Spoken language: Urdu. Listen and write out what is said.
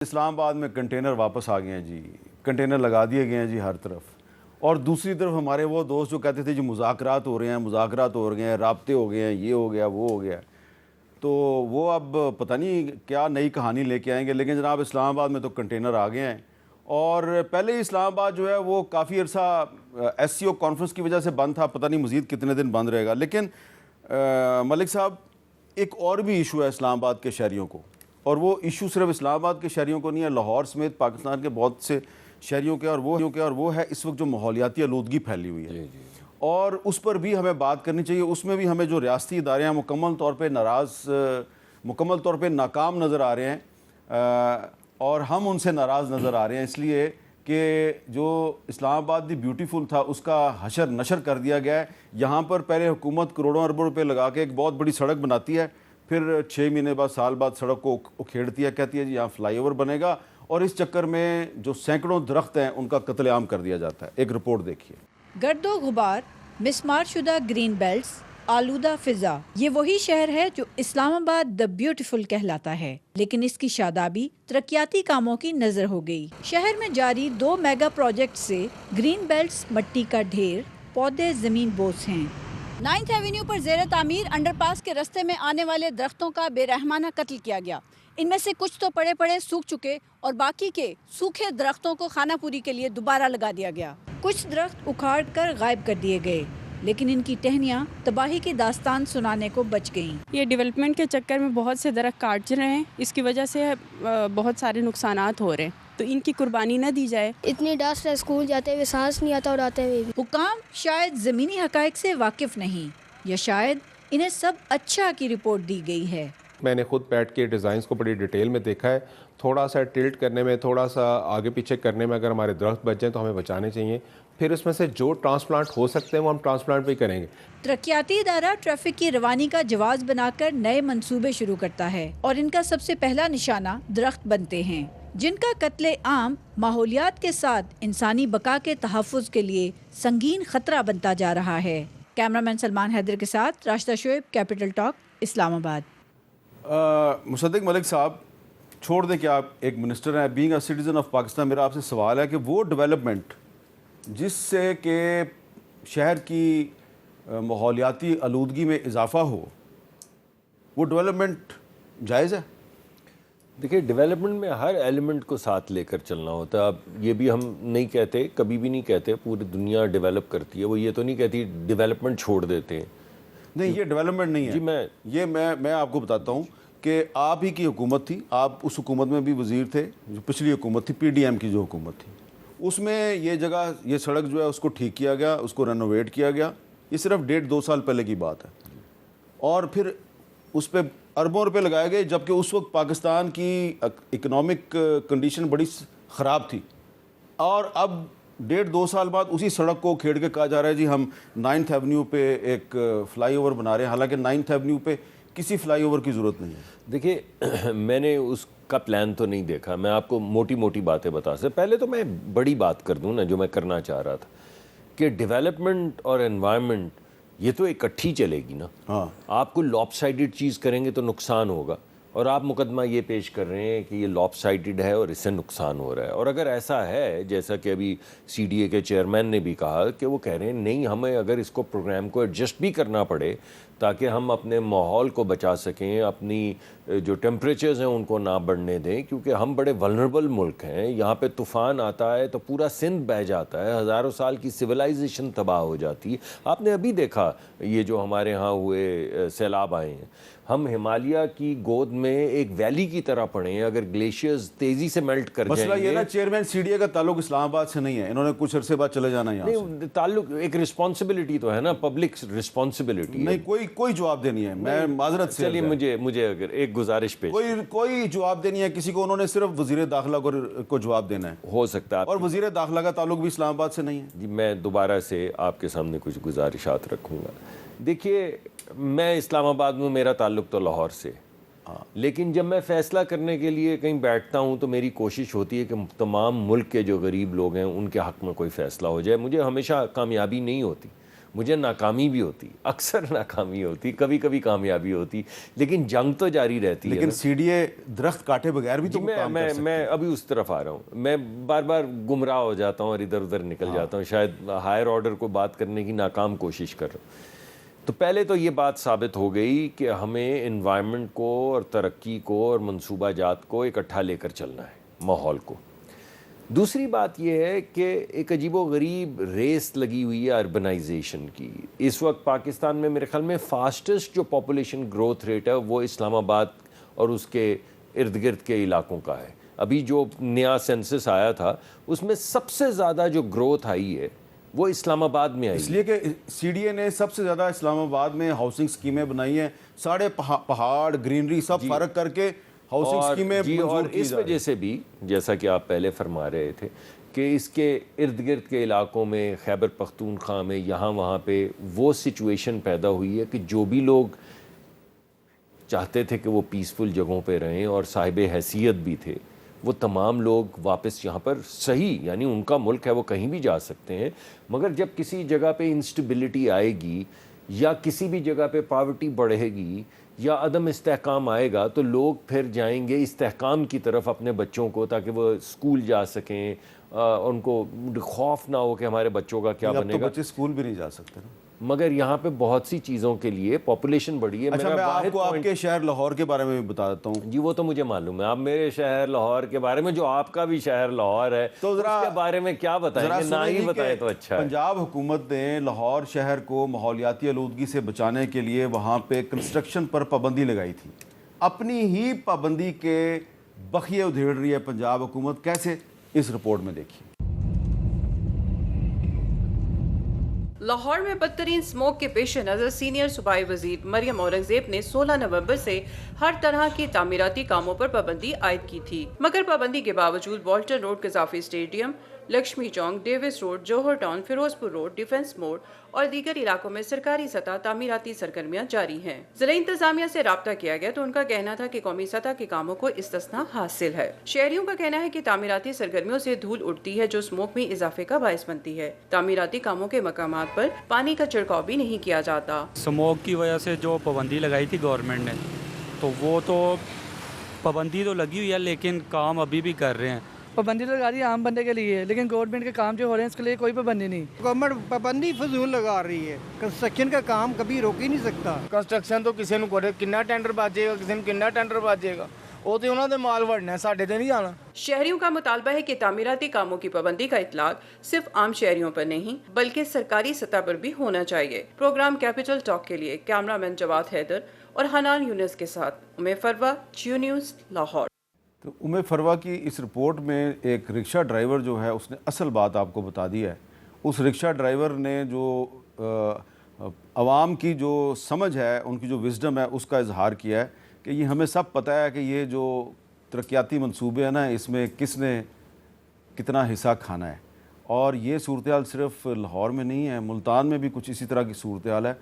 اسلام آباد میں کنٹینر واپس آ گئے ہیں جی، کنٹینر لگا دیے گئے ہیں جی ہر طرف. اور دوسری طرف ہمارے وہ دوست جو کہتے تھے جی مذاکرات ہو رہے ہیں، رابطے ہو گئے ہیں، یہ ہو گیا وہ ہو گیا، تو وہ اب پتہ نہیں کیا نئی کہانی لے کے آئیں گے. لیکن جناب اسلام آباد میں تو کنٹینر آ گئے ہیں. اور پہلے ہی اسلام آباد جو ہے وہ کافی عرصہ ایس سی او کانفرنس کی وجہ سے بند تھا، پتہ نہیں مزید کتنے دن بند رہے گا. لیکن ملک صاحب ایک اور بھی ایشو ہے اسلام آباد کے شہریوں کو، اور وہ ایشو صرف اسلام آباد کے شہریوں کو نہیں ہے، لاہور سمیت پاکستان کے بہت سے شہریوں کے، اور وہ ہے اس وقت جو ماحولیاتی آلودگی پھیلی ہوئی ہے. اور اس پر بھی ہمیں بات کرنی چاہیے. اس میں بھی ہمیں جو ریاستی ادارے ہیں مکمل طور پہ ناکام نظر آ رہے ہیں، اور ہم ان سے ناراض نظر آ رہے ہیں، اس لیے کہ جو اسلام آباد دی بیوٹیفل تھا اس کا حشر نشر کر دیا گیا ہے. یہاں پر پہلے حکومت کروڑوں اربوں روپے لگا کے ایک بہت بڑی سڑک بناتی ہے، پھر 6 مہینے بعد سال بعد سڑک کو اکھیڑتی ہے، کہتی ہے جی یہاں فلائی اوور بنے گا، اور اس چکر میں جو سینکڑوں درخت ہیں ان کا قتل عام کر دیا جاتا ہے. ایک رپورٹ دیکھیے. گرد و غبار، مسمار شدہ گرین بیلٹس، آلودہ فضا، یہ وہی شہر ہے جو اسلام آباد دی بیوٹیفل کہلاتا ہے، لیکن اس کی شادابی ترقیاتی کاموں کی نظر ہو گئی. شہر میں جاری 2 میگا پروجیکٹ سے گرین بیلٹس مٹی کا ڈھیر، پودے زمین بوس ہیں. 9th ایونیو پر زیر تعمیر انڈر پاس کے رستے میں آنے والے درختوں کا بے رحمانہ قتل کیا گیا. ان میں سے کچھ تو پڑے پڑے سوکھ چکے اور باقی کے سوکھے درختوں کو خانہ پوری کے لیے دوبارہ لگا دیا گیا. کچھ درخت اکھاڑ کر غائب کر دیے گئے، لیکن ان کی ٹہنیاں تباہی کی داستان سنانے کو بچ گئیں. یہ ڈیولپمنٹ کے چکر میں بہت سے درخت کاٹ رہے ہیں، اس کی وجہ سے بہت سارے نقصانات ہو رہے ہیں، تو ان کی قربانی نہ دی جائے. اتنی ڈسٹ ہے، اسکول جاتے ہوئے سانس نہیں آتا اور آتے ہوئے بھی. حکام شاید زمینی حقائق سے واقف نہیں، یا شاید انہیں سب اچھا کی رپورٹ دی گئی ہے. میں نے خود بیٹھ کے ڈیزائنز کو بڑی ڈیٹیل میں دیکھا ہے. تھوڑا سا ٹلٹ کرنے میں، تھوڑا سا آگے پیچھے کرنے میں اگر ہمارے درخت بچ جائیں تو ہمیں بچانے چاہیے. پھر اس میں سے جو ٹرانسپلانٹ ہو سکتے ہیں وہ ہم ٹرانسپلانٹ بھی کریں گے. ترقیاتی ادارہ ٹریفک کی روانی کا جواز بنا کر نئے منصوبے شروع کرتا ہے، اور ان کا سب سے پہلا نشانہ درخت بنتے ہیں، جن کا قتل عام ماحولیات کے ساتھ انسانی بقا کے تحفظ کے لیے سنگین خطرہ بنتا جا رہا ہے. کیمرامین سلمان حیدر کے ساتھ راشدہ شعیب، کیپٹل ٹاک، اسلام آباد. مصدق ملک صاحب چھوڑ دیں کہ آپ ایک منسٹر ہیں، being a citizen of Pakistan میرا آپ سے سوال ہے کہ وہ ڈیولپمنٹ جس سے کہ شہر کی ماحولیاتی آلودگی میں اضافہ ہو، وہ ڈیولپمنٹ جائز ہے؟ دیکھیے، ڈیولپمنٹ میں ہر ایلیمنٹ کو ساتھ لے کر چلنا ہوتا ہے. اب یہ بھی ہم نہیں کہتے، کبھی بھی نہیں کہتے پوری دنیا ڈیولپ کرتی ہے، وہ یہ تو نہیں کہتی ڈیولپمنٹ چھوڑ دیتے ہیں. نہیں، یہ ڈیولپمنٹ نہیں ہے. میں آپ کو بتاتا ہوں کہ آپ ہی کی حکومت تھی، آپ اس حکومت میں بھی وزیر تھے، جو پچھلی حکومت تھی پی ڈی ایم کی جو حکومت تھی، اس میں یہ جگہ، یہ سڑک جو ہے اس کو ٹھیک کیا گیا، اس کو رینوویٹ کیا گیا. یہ صرف 1.5-2 سال پہلے کی بات ہے، اور پھر اس پہ اربوں روپے لگائے گئے، جبکہ اس وقت پاکستان کی اکنامک کنڈیشن بڑی خراب تھی. اور اب 1.5-2 سال بعد اسی سڑک کو کھیڑ کے کہا جا رہا ہے جی ہم 9th ایونیو پہ ایک فلائی اوور بنا رہے ہیں، حالانکہ 9th ایونیو پہ کسی فلائی اوور کی ضرورت نہیں ہے. دیکھیے، میں نے اس کا پلان تو نہیں دیکھا، میں آپ کو موٹی موٹی باتیں بتا سکتا. پہلے تو میں بڑی بات کر دوں نا، جو میں کرنا چاہ رہا تھا کہ ڈیولپمنٹ اور انوائرمنٹ یہ تو اکٹھی چلے گی نا. ہاں، آپ کو لاپ سائڈڈ چیز کریں گے تو نقصان ہوگا، اور آپ مقدمہ یہ پیش کر رہے ہیں کہ یہ لاپ سائڈڈ ہے اور اس سے نقصان ہو رہا ہے. اور اگر ایسا ہے، جیسا کہ ابھی سی ڈی اے کے چیئرمین نے بھی کہا کہ وہ کہہ رہے ہیں نہیں، ہمیں اگر اس کو پروگرام کو ایڈجسٹ بھی کرنا پڑے تاکہ ہم اپنے ماحول کو بچا سکیں، اپنی جو ٹیمپریچرز ہیں ان کو نہ بڑھنے دیں، کیونکہ ہم بڑے ولنریبل ملک ہیں. یہاں پہ طوفان آتا ہے تو پورا سندھ بہہ جاتا ہے، ہزاروں سال کی سویلائزیشن تباہ ہو جاتی ہے. آپ نے ابھی دیکھا یہ جو ہمارے ہاں ہوئے سیلاب آئے ہیں، ہم ہمالیہ کی گود میں ایک ویلی کی طرح پڑے ہیں. اگر گلیشیئرز تیزی سے میلٹ کر جائیں گے. مسئلہ یہ نا چیئرمین سی ڈی اے کا تعلق اسلام آباد سے نہیں ہے، انہوں نے کچھ عرصے بعد چلے جانا یہاں سے. تعلق ایک رسپانسبلٹی تو ہے نا، پبلک رسپانسبلٹی. نہیں، کوئی جواب دینی ہے. میں معذرت سے، چلیے مجھے اگر ایک گزارش پیش، کوئی جواب دینی ہے کسی کو. انہوں نے صرف وزیر داخلہ کو جواب دینا ہے، ہو سکتا ہے، اور وزیر داخلہ کا تعلق بھی اسلام آباد سے نہیں ہے. جی میں دوبارہ سے آپ کے سامنے کچھ گزارشات رکھوں گا. دیکھیے، میں اسلام آباد میں، میرا تعلق تو لاہور سے، لیکن جب میں فیصلہ کرنے کے لیے کہیں بیٹھتا ہوں تو میری کوشش ہوتی ہے کہ تمام ملک کے جو غریب لوگ ہیں ان کے حق میں کوئی فیصلہ ہو جائے. مجھے ہمیشہ کامیابی نہیں ہوتی، مجھے ناکامی بھی ہوتی، اکثر ناکامی ہوتی، کبھی کبھی کامیابی ہوتی، لیکن جنگ تو جاری رہتی ہے. لیکن سی ڈی اے درخت کاٹے بغیر بھی تو کام کر سکتے. میں ابھی اس طرف آ رہا ہوں. میں بار بار گمراہ ہو جاتا ہوں اور ادھر ادھر نکل جاتا ہوں، شاید ہائر آرڈر کو بات کرنے کی ناکام کوشش کر رہا ہوں. تو پہلے تو یہ بات ثابت ہو گئی کہ ہمیں انوائرمنٹ کو اور ترقی کو اور منصوبہ جات کو اکٹھا لے کر چلنا ہے، ماحول کو. دوسری بات یہ ہے کہ ایک عجیب و غریب ریس لگی ہوئی ہے اربنائزیشن کی. اس وقت پاکستان میں میرے خیال میں فاسٹسٹ جو پاپولیشن گروتھ ریٹ ہے وہ اسلام آباد اور اس کے ارد گرد کے علاقوں کا ہے. ابھی جو نیا سینسس آیا تھا اس میں سب سے زیادہ جو گروتھ آئی ہے وہ اسلام آباد میں آئی. اس لیے کہ سی ڈی اے نے سب سے زیادہ اسلام آباد میں ہاؤسنگ سکیمیں بنائی ہیں، سارے پہاڑ گرینری سب فرق کر کے ہاؤسنگ سکیمیں اور اس وجہ سے بھی جیسا کہ آپ پہلے فرما رہے تھے کہ اس کے ارد گرد کے علاقوں میں خیبر پختونخوا میں یہاں وہاں پہ وہ سچویشن پیدا ہوئی ہے کہ جو بھی لوگ چاہتے تھے کہ وہ پیسفل جگہوں پہ رہیں اور صاحب حیثیت بھی تھے، وہ تمام لوگ واپس یہاں پر صحیح، یعنی ان کا ملک ہے وہ کہیں بھی جا سکتے ہیں، مگر جب کسی جگہ پہ انسٹیبلٹی آئے گی یا کسی بھی جگہ پہ پاورٹی بڑھے گی یا عدم استحکام آئے گا تو لوگ پھر جائیں گے استحکام کی طرف اپنے بچوں کو، تاکہ وہ اسکول جا سکیں، ان کو خوف نہ ہو کہ ہمارے بچوں کا کیا بنے تو گا. بچے اسکول بھی نہیں جا سکتے نا. مگر یہاں پہ بہت سی چیزوں کے لیے پاپولیشن بڑھی ہے. اچھا، میں آپ کو آپ کے شہر لاہور کے بارے میں بھی بتا دیتا ہوں. جی وہ تو مجھے معلوم ہے، آپ میرے شہر لاہور کے بارے میں، جو آپ کا بھی شہر لاہور ہے، تو اس کے بارے میں کیا بتائیں گے؟ نہ ہی بتائیں تو اچھا ہے. پنجاب حکومت نے لاہور شہر کو ماحولیاتی آلودگی سے بچانے کے لیے وہاں پہ کنسٹرکشن پر پابندی لگائی تھی. اپنی ہی پابندی کے بخیے ادھیڑ رہی ہے پنجاب حکومت. کیسے؟ اس رپورٹ میں دیکھیے. لاہور میں بدترین اسموک کے پیش نظر سینئر صوبائی وزیر مریم اورنگزیب نے 16 نومبر سے ہر طرح کی تعمیراتی کاموں پر پابندی عائد کی تھی، مگر پابندی کے باوجود Walter Road Gaddafi Stadium, Lakshmi Chowk, Davis Road, Johar Town, Ferozepur Road, defence موڑ اور دیگر علاقوں میں سرکاری سطح تعمیراتی سرگرمیاں جاری ہیں. ضلع انتظامیہ سے رابطہ کیا گیا تو ان کا کہنا تھا کہ قومی سطح کے کاموں کو استثناء حاصل ہے. شہریوں کا کہنا ہے کہ تعمیراتی سرگرمیوں سے دھول اٹھتی ہے جو اسموک میں اضافے کا باعث بنتی ہے. تعمیراتی کاموں کے مقامات پر پانی کا چھڑکاؤ بھی نہیں کیا جاتا. اسموک کی وجہ سے جو پابندی لگائی تھی گورنمنٹ نے، تو وہ تو پابندی تو لگی ہوئی ہے لیکن کام ابھی بھی کر رہے ہیں. پابندی تو لگا رہی ہے عام بندے کے لیے، لیکن گورنمنٹ کے کام جو ہو رہے ہیں اس کے لیے کوئی پابندی نہیں. گورنمنٹ پابندی فضول لگا رہی ہے. کنسٹرکشن کا کام کبھی روک ہی نہیں سکتا. کنسٹرکشن تو کسی کو کتنا ٹینڈر باجے گا، کسی کو کتنا ٹینڈر باجے گا، وہ تو انہوں نے مال وڑنا ہے، ساڈے تے نہیں جانا. شہریوں کا مطالبہ ہے کہ تعمیراتی کاموں کی پابندی کا اطلاق صرف عام شہریوں پر نہیں بلکہ سرکاری سطح پر بھی ہونا چاہیے. پروگرام کیپٹل ٹاک کے لیے کیمرہ مین جواد حیدر اور حنان یونس کے ساتھ امے فروا، جیو نیوز، لاہور. تو امے فروا کی اس رپورٹ میں ایک رکشہ ڈرائیور جو ہے اس نے اصل بات آپ کو بتا دی ہے. اس رکشہ ڈرائیور نے جو عوام کی جو سمجھ ہے، ان کی جو وزڈم ہے، اس کا اظہار کیا ہے کہ یہ ہمیں سب پتہ ہے کہ یہ جو ترقیاتی منصوبے ہیں نا، اس میں کس نے کتنا حصہ کھانا ہے. اور یہ صورتحال صرف لاہور میں نہیں ہے، ملتان میں بھی کچھ اسی طرح کی صورتحال ہے.